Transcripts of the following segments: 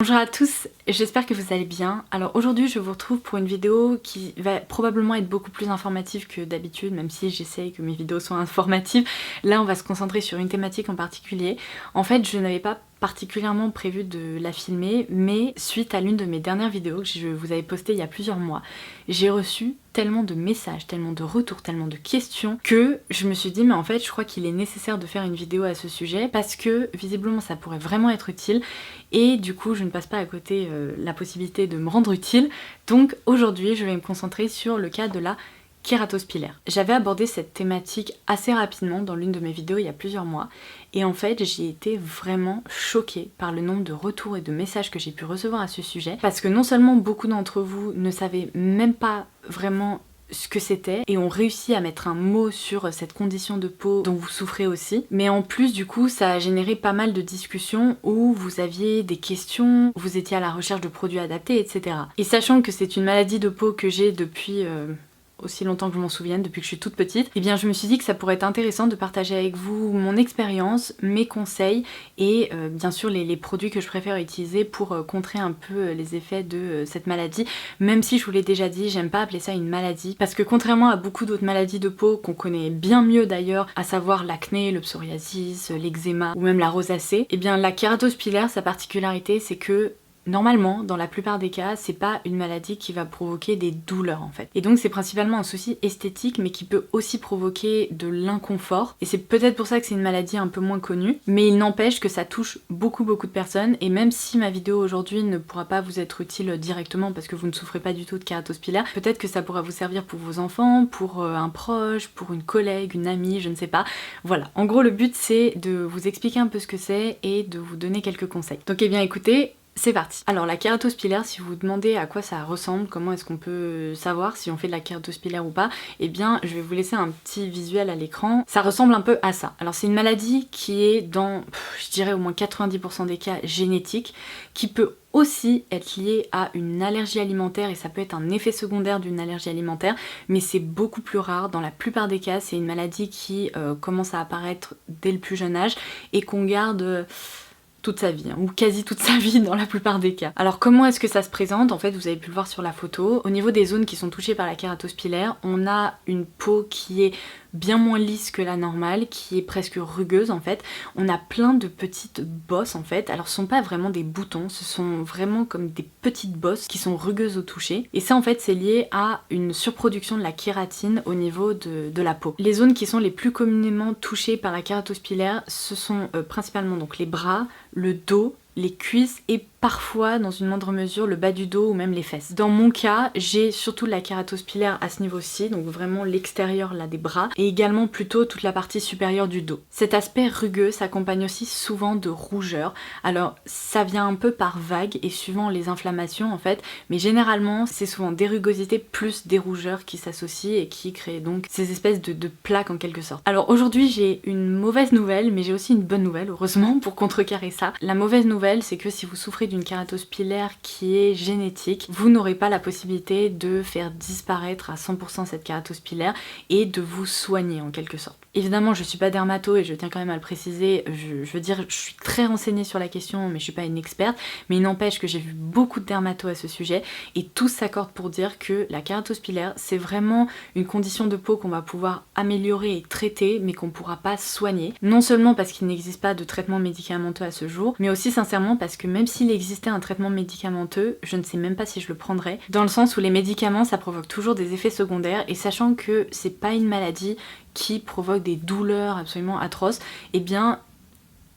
Bonjour à tous, j'espère que vous allez bien. Alors aujourd'hui je vous retrouve pour une vidéo qui va probablement être beaucoup plus informative que d'habitude, même si j'essaye que mes vidéos soient informatives. Là on va se concentrer sur une thématique en particulier. En fait je n'avais pas particulièrement prévu de la filmer, mais suite à l'une de mes dernières vidéos que je vous avais postée il y a plusieurs mois, j'ai reçu tellement de messages, tellement de retours, tellement de questions que je me suis dit mais en fait je crois qu'il est nécessaire de faire une vidéo à ce sujet parce que visiblement ça pourrait vraiment être utile et du coup je ne passe pas à côté la possibilité de me rendre utile. Donc aujourd'hui je vais me concentrer sur le cas de la kératose pilaire. J'avais abordé cette thématique assez rapidement dans l'une de mes vidéos il y a plusieurs mois et en fait j'ai été vraiment choquée par le nombre de retours et de messages que j'ai pu recevoir à ce sujet parce que non seulement beaucoup d'entre vous ne savaient même pas vraiment ce que c'était et ont réussi à mettre un mot sur cette condition de peau dont vous souffrez aussi, mais en plus du coup ça a généré pas mal de discussions où vous aviez des questions, vous étiez à la recherche de produits adaptés, etc. Et sachant que c'est une maladie de peau que j'ai depuis aussi longtemps que je m'en souvienne, depuis que je suis toute petite, et bien je me suis dit que ça pourrait être intéressant de partager avec vous mon expérience, mes conseils et bien sûr les produits que je préfère utiliser pour contrer un peu les effets de cette maladie, même si je vous l'ai déjà dit, j'aime pas appeler ça une maladie, parce que contrairement à beaucoup d'autres maladies de peau qu'on connaît bien mieux d'ailleurs, à savoir l'acné, le psoriasis, l'eczéma ou même la rosacée, et bien la kératose pilaire, sa particularité c'est que normalement, dans la plupart des cas, c'est pas une maladie qui va provoquer des douleurs en fait. Et donc c'est principalement un souci esthétique mais qui peut aussi provoquer de l'inconfort. Et c'est peut-être pour ça que c'est une maladie un peu moins connue. Mais il n'empêche que ça touche beaucoup de personnes. Et même si ma vidéo aujourd'hui ne pourra pas vous être utile directement parce que vous ne souffrez pas du tout de kératose pilaire, peut-être que ça pourra vous servir pour vos enfants, pour un proche, pour une collègue, une amie, je ne sais pas. Voilà, en gros le but c'est de vous expliquer un peu ce que c'est et de vous donner quelques conseils. Donc eh bien écoutez, c'est parti. Alors la kératose pilaire, si vous vous demandez à quoi ça ressemble, comment est-ce qu'on peut savoir si on fait de la kératose pilaire ou pas, eh bien je vais vous laisser un petit visuel à l'écran. Ça ressemble un peu à ça. Alors c'est une maladie qui est dans, je dirais au moins 90% des cas génétique, qui peut aussi être liée à une allergie alimentaire et ça peut être un effet secondaire d'une allergie alimentaire, mais c'est beaucoup plus rare. Dans la plupart des cas, c'est une maladie qui commence à apparaître dès le plus jeune âge et qu'on garde toute sa vie, hein, ou quasi toute sa vie dans la plupart des cas. Alors comment est-ce que ça se présente? En fait vous avez pu le voir sur la photo. Au niveau des zones qui sont touchées par la kératose pilaire, on a une peau qui est bien moins lisse que la normale, qui est presque rugueuse en fait. On a plein de petites bosses en fait. Alors ce sont pas vraiment des boutons, ce sont vraiment comme des petites bosses qui sont rugueuses au toucher. Et ça en fait c'est lié à une surproduction de la kératine au niveau de la peau. Les zones qui sont les plus communément touchées par la kératose pilaire, ce sont principalement donc les bras, le dos, les cuisses et parfois dans une moindre mesure le bas du dos ou même les fesses. Dans mon cas, j'ai surtout de la kératose pilaire à ce niveau-ci, donc vraiment l'extérieur là des bras, et également plutôt toute la partie supérieure du dos. Cet aspect rugueux s'accompagne aussi souvent de rougeur. Alors ça vient un peu par vague et suivant les inflammations en fait, mais généralement c'est souvent des rugosités plus des rougeurs qui s'associent et qui créent donc ces espèces de plaques en quelque sorte. Alors aujourd'hui j'ai une mauvaise nouvelle, mais j'ai aussi une bonne nouvelle heureusement pour contrecarrer ça. La mauvaise nouvelle c'est que si vous souffrez d'une kératose pilaire qui est génétique, vous n'aurez pas la possibilité de faire disparaître à 100% cette kératose pilaire et de vous soigner en quelque sorte. Évidemment je suis pas dermato et je tiens quand même à le préciser, je veux dire je suis très renseignée sur la question mais je suis pas une experte, mais il n'empêche que j'ai vu beaucoup de dermatos à ce sujet et tous s'accordent pour dire que la kératose pilaire c'est vraiment une condition de peau qu'on va pouvoir améliorer et traiter mais qu'on pourra pas soigner. Non seulement parce qu'il n'existe pas de traitement médicamenteux à ce jour, mais aussi sincèrement parce que même s'il existait un traitement médicamenteux, je ne sais même pas si je le prendrais, dans le sens où les médicaments ça provoque toujours des effets secondaires et sachant que c'est pas une maladie qui provoque des douleurs absolument atroces, et bien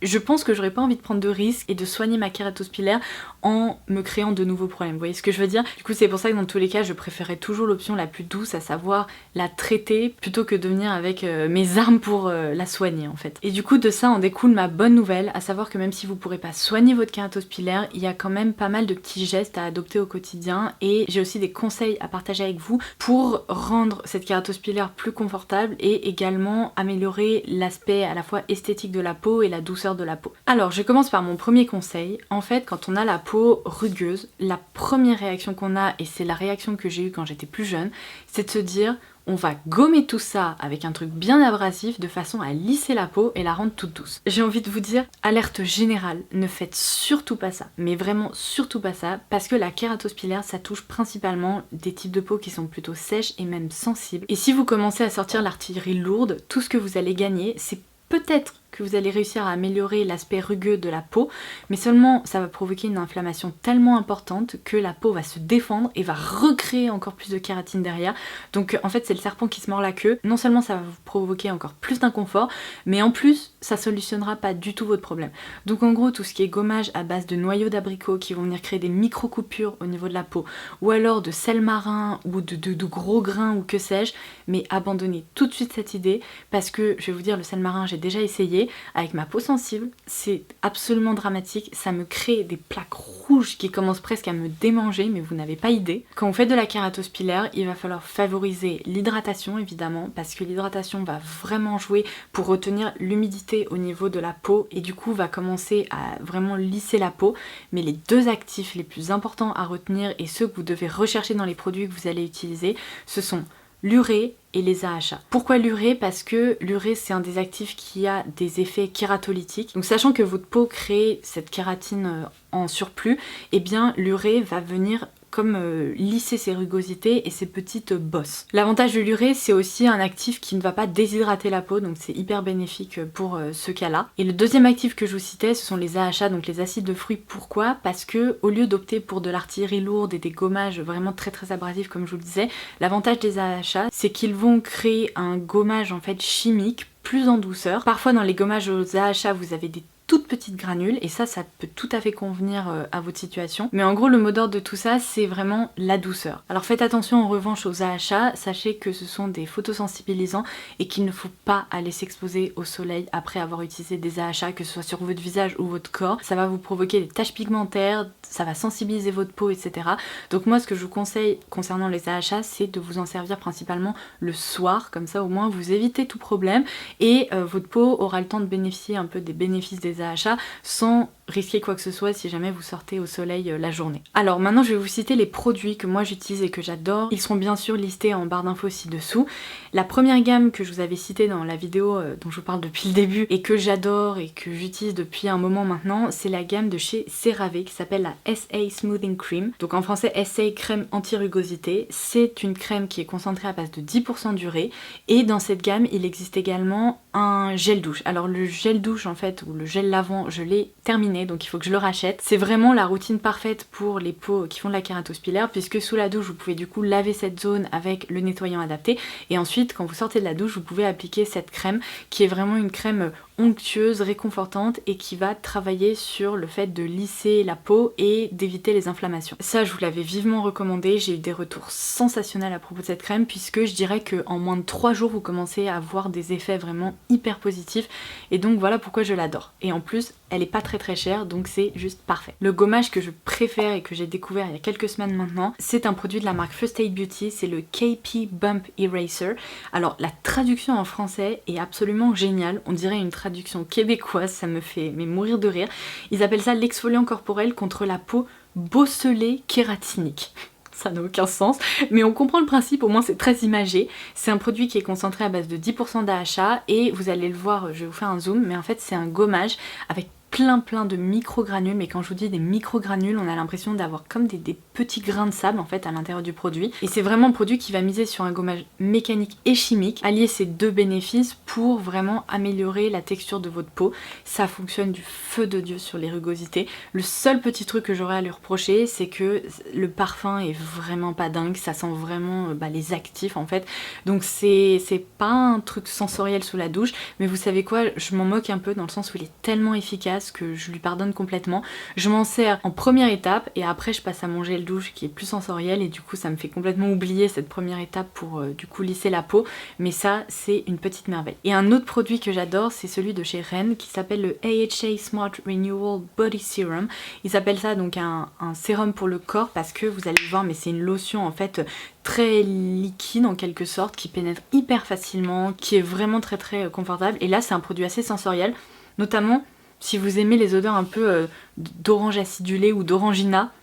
je pense que j'aurais pas envie de prendre de risques et de soigner ma kératose pilaire en me créant de nouveaux problèmes. Vous voyez ce que je veux dire? Du coup c'est pour ça que dans tous les cas je préférais toujours l'option la plus douce, à savoir la traiter plutôt que de venir avec mes armes pour la soigner en fait. Et du coup de ça en découle ma bonne nouvelle, à savoir que même si vous pourrez pas soigner votre kératose pilaire, il y a quand même pas mal de petits gestes à adopter au quotidien et j'ai aussi des conseils à partager avec vous pour rendre cette kératose pilaire plus confortable et également améliorer l'aspect à la fois esthétique de la peau et la douceur de la peau. Alors je commence par mon premier conseil. En fait quand on a la peau rugueuse, la première réaction qu'on a, et c'est la réaction que j'ai eue quand j'étais plus jeune, c'est de se dire on va gommer tout ça avec un truc bien abrasif de façon à lisser la peau et la rendre toute douce. J'ai envie de vous dire, alerte générale, ne faites surtout pas ça, mais vraiment surtout pas ça, parce que la kératospilaire ça touche principalement des types de peau qui sont plutôt sèches et même sensibles. Et si vous commencez à sortir l'artillerie lourde, tout ce que vous allez gagner, c'est peut-être que vous allez réussir à améliorer l'aspect rugueux de la peau, mais seulement ça va provoquer une inflammation tellement importante que la peau va se défendre et va recréer encore plus de kératine derrière. Donc en fait c'est le serpent qui se mord la queue. Non seulement ça va vous provoquer encore plus d'inconfort, mais en plus ça solutionnera pas du tout votre problème. Donc en gros tout ce qui est gommage à base de noyaux d'abricot qui vont venir créer des micro-coupures au niveau de la peau, ou alors de sel marin ou de gros grains ou que sais-je, mais abandonnez tout de suite cette idée parce que je vais vous dire, le sel marin j'ai déjà essayé avec ma peau sensible, c'est absolument dramatique, ça me crée des plaques rouges qui commencent presque à me démanger, mais vous n'avez pas idée. Quand vous faites de la kératospilaire, il va falloir favoriser l'hydratation évidemment, parce que l'hydratation va vraiment jouer pour retenir l'humidité au niveau de la peau et du coup va commencer à vraiment lisser la peau. Mais les deux actifs les plus importants à retenir et ceux que vous devez rechercher dans les produits que vous allez utiliser, ce sont l'urée et les AHA. Pourquoi l'urée? Parce que l'urée c'est un des actifs qui a des effets kératolytiques. Donc sachant que votre peau crée cette kératine en surplus, et bien l'urée va venir comme lisser ses rugosités et ses petites bosses. L'avantage de l'urée, c'est aussi un actif qui ne va pas déshydrater la peau, donc c'est hyper bénéfique pour ce cas-là. Et le deuxième actif que je vous citais, ce sont les AHA, donc les acides de fruits. Pourquoi? Parce que au lieu d'opter pour de l'artillerie lourde et des gommages vraiment très abrasifs comme je vous le disais, l'avantage des AHA, c'est qu'ils vont créer un gommage en fait chimique plus en douceur. Parfois dans les gommages aux AHA, vous avez des toutes petites granules et ça peut tout à fait convenir à votre situation. Mais en gros le mot d'ordre de tout ça c'est vraiment la douceur. Alors faites attention en revanche aux AHA, sachez que ce sont des photosensibilisants et qu'il ne faut pas aller s'exposer au soleil après avoir utilisé des AHA, que ce soit sur votre visage ou votre corps. Ça va vous provoquer des taches pigmentaires, ça va sensibiliser votre peau, etc. Donc moi ce que je vous conseille concernant les AHA, c'est de vous en servir principalement le soir, comme ça au moins vous évitez tout problème et votre peau aura le temps de bénéficier un peu des bénéfices des AHA sans risquer quoi que ce soit si jamais vous sortez au soleil la journée. Alors maintenant je vais vous citer les produits que moi j'utilise et que j'adore. Ils seront bien sûr listés en barre d'infos ci-dessous. La première gamme que je vous avais citée dans la vidéo dont je vous parle depuis le début et que j'adore et que j'utilise depuis un moment maintenant, c'est la gamme de chez CeraVe qui s'appelle la SA Smoothing Cream. Donc en français SA crème anti-rugosité. C'est une crème qui est concentrée à base de 10% d'urée et dans cette gamme il existe également un gel douche. Alors le gel douche en fait ou le gel lavant je l'ai terminé donc il faut que je le rachète. C'est vraiment la routine parfaite pour les peaux qui font de la kératospilaire puisque sous la douche vous pouvez du coup laver cette zone avec le nettoyant adapté et ensuite quand vous sortez de la douche vous pouvez appliquer cette crème qui est vraiment une crème onctueuse, réconfortante et qui va travailler sur le fait de lisser la peau et d'éviter les inflammations. Ça je vous l'avais vivement recommandé, j'ai eu des retours sensationnels à propos de cette crème puisque je dirais qu'en moins de 3 jours vous commencez à avoir des effets vraiment hyper positifs et donc voilà pourquoi je l'adore. Et en plus elle est pas très chère donc c'est juste parfait. Le gommage que je préfère et que j'ai découvert il y a quelques semaines maintenant, c'est un produit de la marque First Aid Beauty, c'est le KP Bump Eraser. Alors la traduction en français est absolument géniale, on dirait une traduction québécoise, ça me fait mourir de rire. Ils appellent ça l'exfoliant corporel contre la peau bosselée kératinique. Ça n'a aucun sens, mais on comprend le principe, au moins c'est très imagé. C'est un produit qui est concentré à base de 10% d'AHA et vous allez le voir, je vais vous faire un zoom, mais en fait c'est un gommage avec plein de micro-granules, mais quand je vous dis des micro-granules, on a l'impression d'avoir comme des petits grains de sable en fait à l'intérieur du produit. Et c'est vraiment un produit qui va miser sur un gommage mécanique et chimique, allier ces deux bénéfices pour vraiment améliorer la texture de votre peau. Ça fonctionne du feu de Dieu sur les rugosités. Le seul petit truc que j'aurais à lui reprocher, c'est que le parfum est vraiment pas dingue, ça sent vraiment les actifs en fait. Donc c'est pas un truc sensoriel sous la douche, mais vous savez quoi, je m'en moque un peu dans le sens où il est tellement efficace que je lui pardonne complètement. Je m'en sers en première étape et après je passe à mon gel douche qui est plus sensoriel et du coup ça me fait complètement oublier cette première étape pour du coup lisser la peau, mais ça c'est une petite merveille. Et un autre produit que j'adore c'est celui de chez Ren qui s'appelle le AHA Smart Renewal Body Serum. Ils appellent ça donc un sérum pour le corps parce que vous allez le voir mais c'est une lotion en fait très liquide en quelque sorte qui pénètre hyper facilement, qui est vraiment très confortable et là c'est un produit assez sensoriel, notamment si vous aimez les odeurs un peu d'orange acidulée ou d'orangina,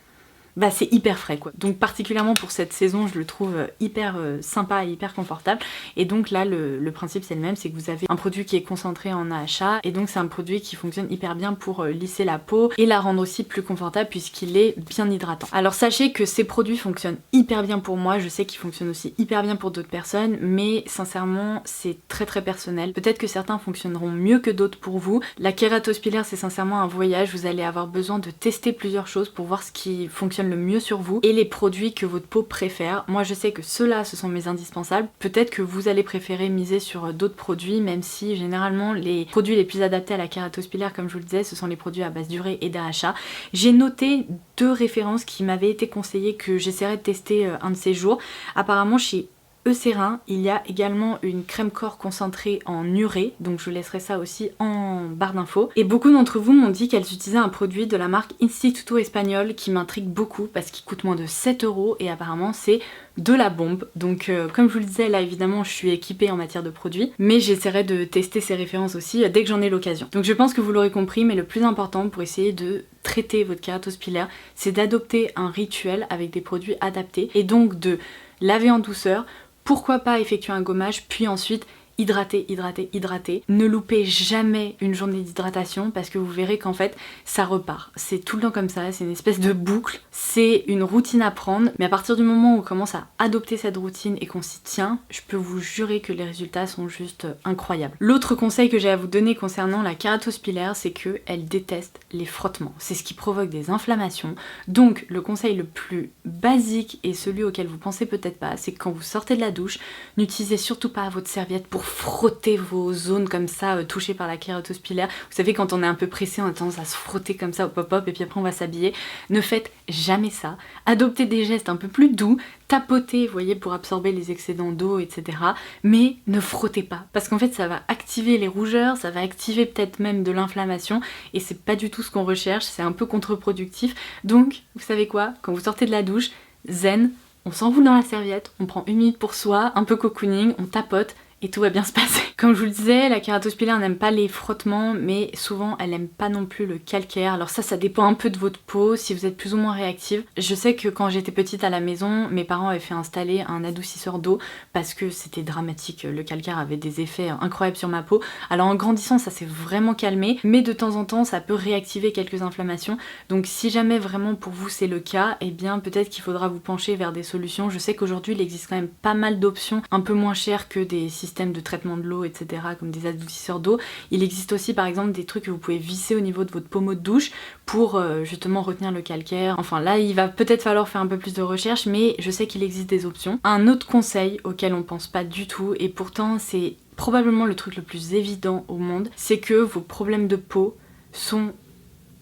bah c'est hyper frais quoi. Donc particulièrement pour cette saison, je le trouve hyper sympa et hyper confortable. Et donc là le principe c'est le même, c'est que vous avez un produit qui est concentré en AHA et donc c'est un produit qui fonctionne hyper bien pour lisser la peau et la rendre aussi plus confortable puisqu'il est bien hydratant. Alors sachez que ces produits fonctionnent hyper bien pour moi, je sais qu'ils fonctionnent aussi hyper bien pour d'autres personnes, mais sincèrement c'est très personnel. Peut-être que certains fonctionneront mieux que d'autres pour vous. La kératospilaire c'est sincèrement un voyage, vous allez avoir besoin de tester plusieurs choses pour voir ce qui fonctionne le mieux sur vous et les produits que votre peau préfère. Moi je sais que ceux-là ce sont mes indispensables. Peut-être que vous allez préférer miser sur d'autres produits, même si généralement les produits les plus adaptés à la kératospilaire, comme je vous le disais, ce sont les produits à base d'urée et d'AHA. J'ai noté 2 références qui m'avaient été conseillées que j'essaierai de tester un de ces jours. Apparemment chez Eucerin, il y a également une crème corps concentrée en urée, donc je vous laisserai ça aussi en barre d'infos. Et beaucoup d'entre vous m'ont dit qu'elles utilisaient un produit de la marque Instituto Espagnol qui m'intrigue beaucoup parce qu'il coûte moins de 7 € et apparemment c'est de la bombe. Donc comme je vous le disais, là évidemment je suis équipée en matière de produits, mais j'essaierai de tester ces références aussi dès que j'en ai l'occasion. Donc je pense que vous l'aurez compris, mais le plus important pour essayer de traiter votre kératospilaire, c'est d'adopter un rituel avec des produits adaptés et donc de laver en douceur. Pourquoi pas effectuer un gommage, puis ensuite hydrater, hydrater, hydrater. Ne loupez jamais une journée d'hydratation parce que vous verrez qu'en fait ça repart. C'est tout le temps comme ça, c'est une espèce de boucle, c'est une routine à prendre, mais à partir du moment où on commence à adopter cette routine et qu'on s'y tient, je peux vous jurer que les résultats sont juste incroyables. L'autre conseil que j'ai à vous donner concernant la kératospilaire, c'est qu'elle déteste les frottements. C'est ce qui provoque des inflammations. Donc le conseil le plus basique et celui auquel vous pensez peut-être pas, c'est que quand vous sortez de la douche, n'utilisez surtout pas votre serviette pour frotter vos zones comme ça touchées par la kératospilaire. Vous savez, quand on est un peu pressé, on a tendance à se frotter comme ça au pop-up et puis après on va s'habiller. Ne faites jamais ça. Adoptez des gestes un peu plus doux, tapotez, vous voyez, pour absorber les excédents d'eau, etc. Mais ne frottez pas, parce qu'en fait ça va activer les rougeurs, ça va activer peut-être même de l'inflammation et c'est pas du tout ce qu'on recherche, c'est un peu contre-productif. Donc, vous savez quoi, quand vous sortez de la douche, zen, on s'enroule dans la serviette, on prend 1 minute pour soi, un peu cocooning, on tapote, et tout va bien se passer. Comme je vous le disais, la kératospilaire n'aime pas les frottements, mais souvent elle n'aime pas non plus le calcaire. Alors ça dépend un peu de votre peau, si vous êtes plus ou moins réactive. Je sais que quand j'étais petite à la maison, mes parents avaient fait installer un adoucisseur d'eau parce que c'était dramatique, le calcaire avait des effets incroyables sur ma peau. Alors en grandissant ça s'est vraiment calmé, mais de temps en temps ça peut réactiver quelques inflammations. Donc si jamais vraiment pour vous c'est le cas, eh bien peut-être qu'il faudra vous pencher vers des solutions. Je sais qu'aujourd'hui il existe quand même pas mal d'options un peu moins chères que des systèmes de traitement de l'eau, etc., comme des adoucisseurs d'eau. Il existe aussi par exemple des trucs que vous pouvez visser au niveau de votre pommeau de douche pour justement retenir le calcaire. Enfin là il va peut-être falloir faire un peu plus de recherche, mais je sais qu'il existe des options. Un autre conseil auquel on pense pas du tout, et pourtant c'est probablement le truc le plus évident au monde, c'est que vos problèmes de peau sont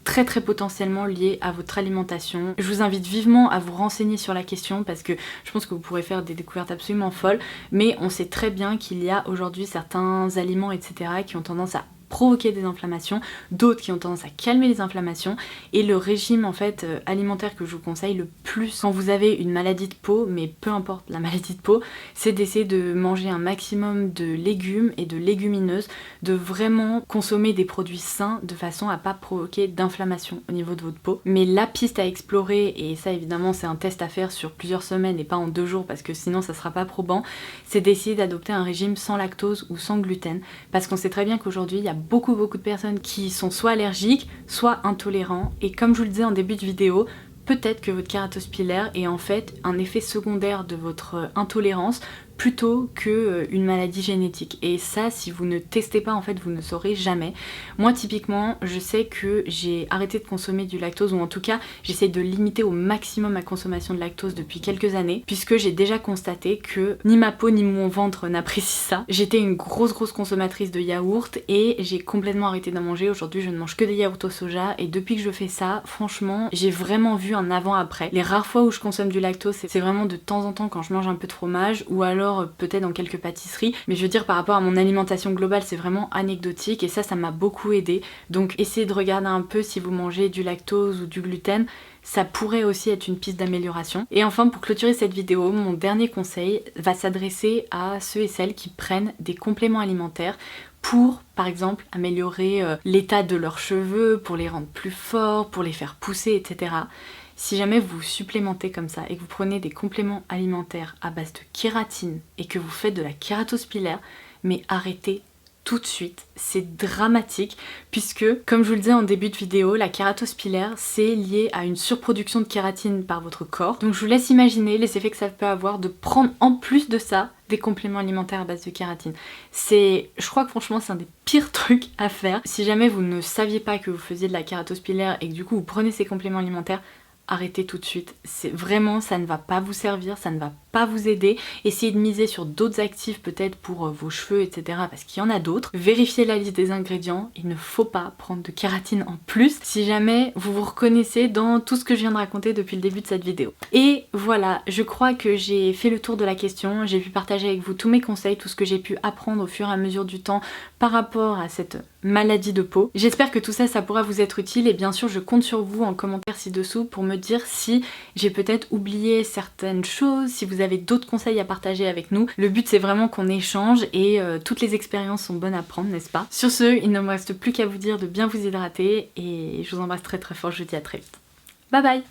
très potentiellement lié à votre alimentation. Je vous invite vivement à vous renseigner sur la question parce que je pense que vous pourrez faire des découvertes absolument folles, mais on sait très bien qu'il y a aujourd'hui certains aliments, etc., qui ont tendance à provoquer des inflammations, d'autres qui ont tendance à calmer les inflammations, et le régime en fait alimentaire que je vous conseille le plus quand vous avez une maladie de peau, mais peu importe la maladie de peau, c'est d'essayer de manger un maximum de légumes et de légumineuses, de vraiment consommer des produits sains de façon à pas provoquer d'inflammation au niveau de votre peau. Mais la piste à explorer, et ça évidemment c'est un test à faire sur plusieurs semaines et pas en 2 jours parce que sinon ça sera pas probant, c'est d'essayer d'adopter un régime sans lactose ou sans gluten, parce qu'on sait très bien qu'aujourd'hui il y a beaucoup de personnes qui sont soit allergiques, soit intolérants, et comme je vous le disais en début de vidéo, peut-être que votre kératospilaire est en fait un effet secondaire de votre intolérance plutôt qu'une maladie génétique. Et ça, si vous ne testez pas, en fait, vous ne saurez jamais. Moi, typiquement, je sais que j'ai arrêté de consommer du lactose, ou en tout cas, j'essaie de limiter au maximum ma consommation de lactose depuis quelques années, puisque j'ai déjà constaté que ni ma peau ni mon ventre n'apprécient ça. J'étais une grosse consommatrice de yaourt et j'ai complètement arrêté d'en manger. Aujourd'hui, je ne mange que des yaourts au soja, et depuis que je fais ça, franchement, j'ai vraiment vu un avant-après. Les rares fois où je consomme du lactose, c'est vraiment de temps en temps quand je mange un peu de fromage, ou alors peut-être dans quelques pâtisseries, mais je veux dire par rapport à mon alimentation globale c'est vraiment anecdotique, et ça m'a beaucoup aidé. Donc essayez de regarder un peu si vous mangez du lactose ou du gluten, ça pourrait aussi être une piste d'amélioration. Et enfin, pour clôturer cette vidéo, mon dernier conseil va s'adresser à ceux et celles qui prennent des compléments alimentaires pour, par exemple, améliorer l'état de leurs cheveux, pour les rendre plus forts, pour les faire pousser, etc. Si jamais vous supplémentez comme ça et que vous prenez des compléments alimentaires à base de kératine et que vous faites de la kératospilaire, mais arrêtez tout de suite, c'est dramatique puisque, comme je vous le disais en début de vidéo, la kératospilaire c'est lié à une surproduction de kératine par votre corps. Donc je vous laisse imaginer les effets que ça peut avoir de prendre en plus de ça des compléments alimentaires à base de kératine. Je crois que franchement c'est un des pires trucs à faire. Si jamais vous ne saviez pas que vous faisiez de la kératospilaire et que du coup vous prenez ces compléments alimentaires, arrêtez tout de suite. C'est vraiment, ça ne va pas vous servir, ça ne va pas vous aider. Essayez de miser sur d'autres actifs peut-être pour vos cheveux, etc. parce qu'il y en a d'autres. Vérifiez la liste des ingrédients. Il ne faut pas prendre de kératine en plus si jamais vous vous reconnaissez dans tout ce que je viens de raconter depuis le début de cette vidéo. Et voilà, je crois que j'ai fait le tour de la question. J'ai pu partager avec vous tous mes conseils, tout ce que j'ai pu apprendre au fur et à mesure du temps par rapport à cette maladie de peau. J'espère que tout ça, ça pourra vous être utile et bien sûr je compte sur vous en commentaire ci-dessous pour me dire si j'ai peut-être oublié certaines choses, si vous avez d'autres conseils à partager avec nous. Le but c'est vraiment qu'on échange et toutes les expériences sont bonnes à prendre, n'est-ce pas? Sur ce, il ne me reste plus qu'à vous dire de bien vous hydrater et je vous embrasse très très fort, je vous dis à très vite. Bye bye!